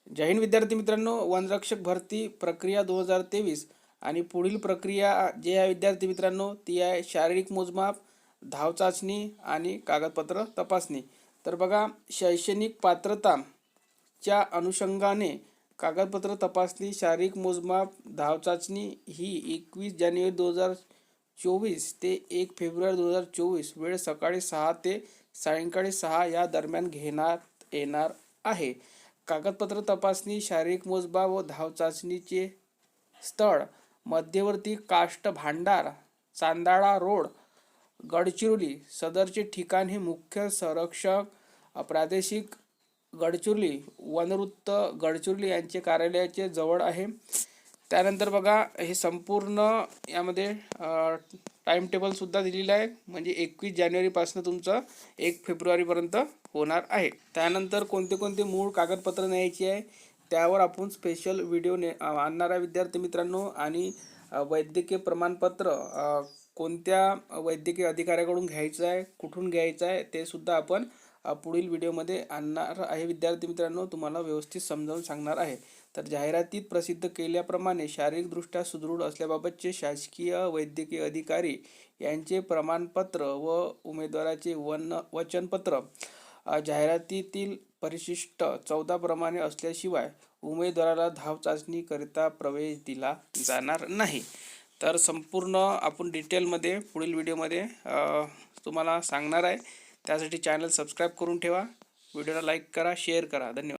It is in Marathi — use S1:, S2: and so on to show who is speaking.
S1: जय हिंद विद्यार्थी मित्रांनो, वनरक्षक भरती प्रक्रिया 2023 आणि पुढील प्रक्रिया जे आहे विद्यार्थी मित्रांनो ती आहे शारीरिक मोजमाप, धाव चाचणी आणि कागदपत्र तपासणी। तर बघा, शैक्षणिक पात्रताच्या अनुषंगाने कागदपत्र तपासणी, शारीरिक मोजमाप, धाव चाचणी ही 21 जानेवारी 2024 ते 1 फेब्रुवारी 2024 वेळ सकाळी 6 ते सायंकाळी 6 या दरम्यान घेण्यात येणार आहे। कागदपत्र तपासणी, शारीरिक मोजमाप व धाव चाचणीचे स्थळ मध्यवर्ती काष्ट भांडार, चांदाळा रोड, गडचिरोली। सदरचे ठिकाण हे मुख्य संरक्षक प्रादेशिक गडचिरोली, वनवृत्त गडचिरोली यांचे कार्यालयाचे जवळ आहे। त्यानंतर बघा, हे संपूर्ण यामध्ये टाइम टेबल सुद्धा दिलेला आहे, म्हणजे 21 जानेवारीपासून तुमचं 1 फेब्रुवारीपर्यंत होणार आहे। त्यानंतर कोणते कोणते मूळ कागदपत्र न्यायची आहे त्यावर आपण स्पेशल व्हिडिओ आणणार आहे विद्यार्थी मित्रांनो। आणि वैद्यकीय प्रमाणपत्र कोणत्या वैद्यकीय अधिकाऱ्याकडून घ्यायचं आहे, कुठून घ्यायचं आहे ते सुद्धा आपण पुढील व्हिडिओमध्ये आणणार आहे विद्यार्थी मित्रांनो, तुम्हाला व्यवस्थित समजावून सांगणार आहे। तर जाहिरातीत प्रसिद्ध केल्याप्रमाणे शारीरिकदृष्ट्या सुदृढ असल्याबाबतचे शासकीय वैद्यकीय अधिकारी यांचे प्रमाणपत्र व उमेदवाराचे वचनपत्र जाहिरातीतील परिशिष्ट 14 प्रमाणे असल्याशिवाय उमेदवाराला धाव चाचणी करिता प्रवेश दिला जाणार नाही। तर संपूर्ण आपण डिटेलमध्ये पुढील व्हिडिओमध्ये तुम्हाला सांगणार आहे। त्यासाठी चॅनल सबस्क्राईब करून ठेवा, व्हिडिओला लाईक करा, शेअर करा। धन्यवाद।